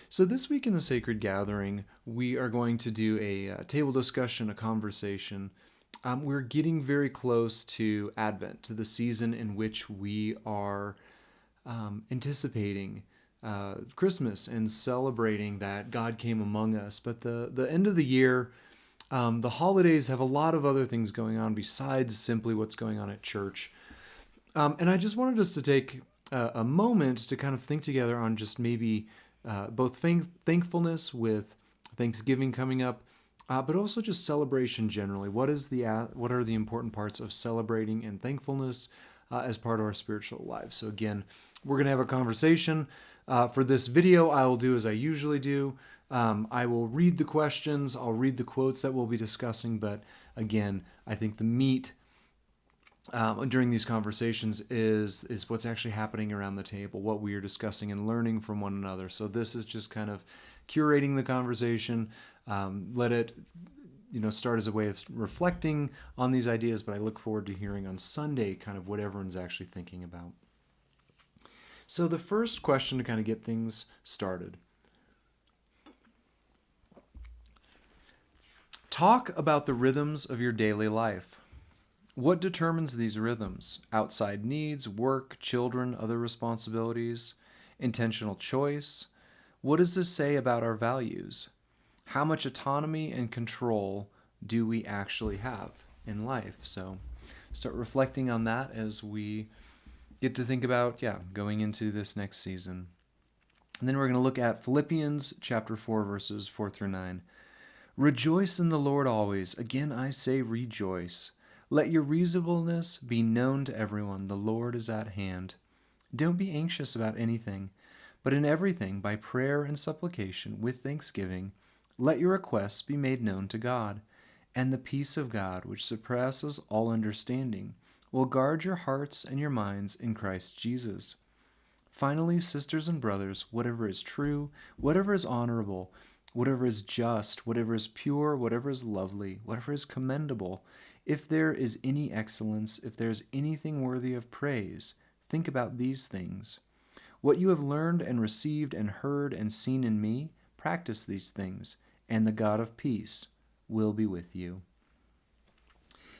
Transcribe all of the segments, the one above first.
So this week in the Sacred Gathering, we are going to do a table discussion, a conversation. We're getting very close to Advent, to the season in which we are anticipating Christmas and celebrating that God came among us. But the end of the year, the holidays have a lot of other things going on besides simply what's going on at church. And I just wanted us to take a moment to kind of think together on just maybe both thankfulness with Thanksgiving coming up, but also just celebration generally. What are the important parts of celebrating and thankfulness as part of our spiritual lives? So again, we're going to have a conversation. For this video, I will do as I usually do. I will read the questions. I'll read the quotes that we'll be discussing. But again, I think the meat during these conversations is what's actually happening around the table, what we are discussing and learning from one another. So this is just kind of curating the conversation. Let it start as a way of reflecting on these ideas, but I look forward to hearing on Sunday kind of what everyone's actually thinking about. So the first question to kind of get things started. Talk about the rhythms of your daily life. What determines these rhythms? Outside needs, work, children, other responsibilities, intentional choice? What does this say about our values? How much autonomy and control do we actually have in life? So start reflecting on that as we get to think about, going into this next season. And then we're going to look at Philippians chapter 4, verses 4 through 9. Rejoice in the Lord always. Again, I say rejoice. Let your reasonableness be known to everyone. The Lord is at hand. Don't be anxious about anything, but in everything, by prayer and supplication, with thanksgiving, let your requests be made known to God. And the peace of God, which surpasses all understanding, will guard your hearts and your minds in Christ Jesus. Finally, sisters and brothers, whatever is true, whatever is honorable, whatever is just, whatever is pure, whatever is lovely, whatever is commendable, if there is any excellence, if there is anything worthy of praise, think about these things. What you have learned and received and heard and seen in me, practice these things, and the God of peace will be with you.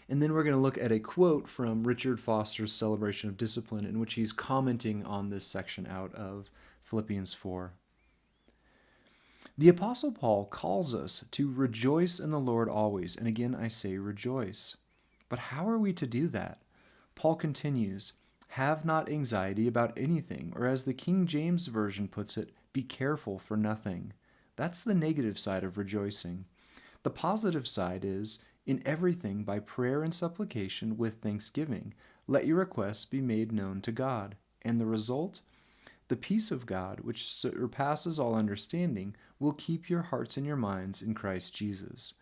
And then we're going to look at a quote from Richard Foster's Celebration of Discipline, in which he's commenting on this section out of Philippians 4. The Apostle Paul calls us to rejoice in the Lord always, and again I say rejoice. But how are we to do that? Paul continues, have not anxiety about anything, or as the King James Version puts it, be careful for nothing. That's the negative side of rejoicing. The positive side is, in everything by prayer and supplication with thanksgiving, let your requests be made known to God. And the result? The peace of God, which surpasses all understanding, will keep your hearts and your minds in Christ Jesus.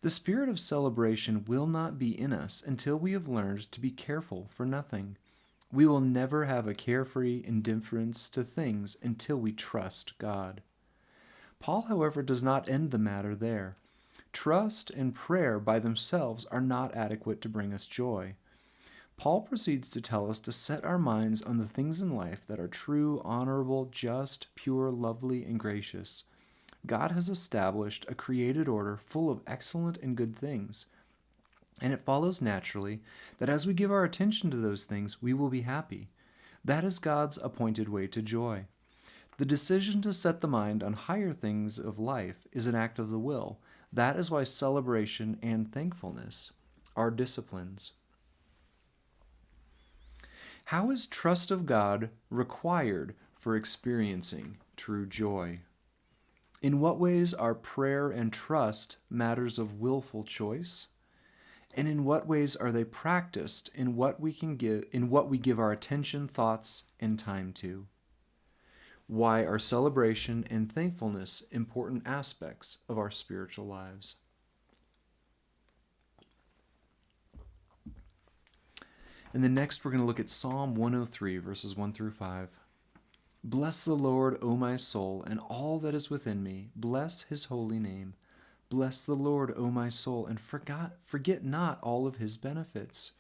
The spirit of celebration will not be in us until we have learned to be careful for nothing. We will never have a carefree indifference to things until we trust God. Paul, however, does not end the matter there. Trust and prayer by themselves are not adequate to bring us joy. Paul proceeds to tell us to set our minds on the things in life that are true, honorable, just, pure, lovely, and gracious. God has established a created order full of excellent and good things, and it follows naturally that as we give our attention to those things, we will be happy. That is God's appointed way to joy. The decision to set the mind on higher things of life is an act of the will. That is why celebration and thankfulness are disciplines. How is trust of God required for experiencing true joy? In what ways are prayer and trust matters of willful choice? And in what ways are they practiced in what we give our attention, thoughts, and time to? Why are celebration and thankfulness important aspects of our spiritual lives? And then next we're going to look at Psalm 103, verses 1 through 5. Bless the Lord, O my soul, and all that is within me. Bless his holy name. Bless the Lord, O my soul, and forget not all of his benefits,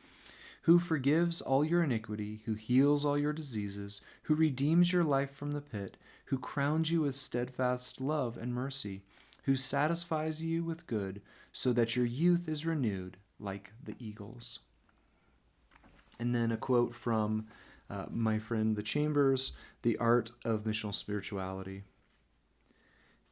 who forgives all your iniquity, who heals all your diseases, who redeems your life from the pit, who crowns you with steadfast love and mercy, who satisfies you with good, so that your youth is renewed like the eagles. And then a quote from my friend The Chambers, The Art of Missional Spirituality.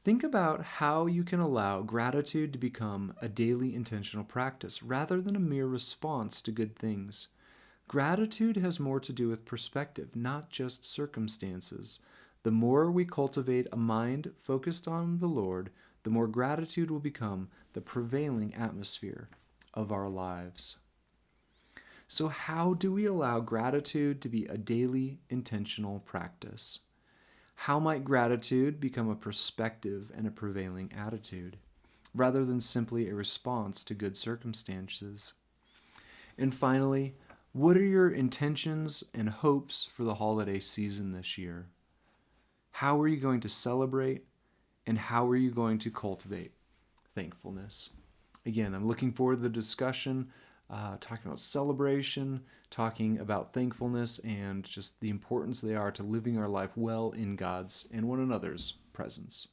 Think about how you can allow gratitude to become a daily intentional practice rather than a mere response to good things. Gratitude has more to do with perspective, not just circumstances. The more we cultivate a mind focused on the Lord, the more gratitude will become the prevailing atmosphere of our lives. So, how do we allow gratitude to be a daily intentional practice? How might gratitude become a perspective and a prevailing attitude, rather than simply a response to good circumstances? And finally, what are your intentions and hopes for the holiday season this year? How are you going to celebrate, and how are you going to cultivate thankfulness? Again, I'm looking forward to the discussion, talking about celebration, talking about thankfulness, and just the importance they are to living our life well in God's and one another's presence.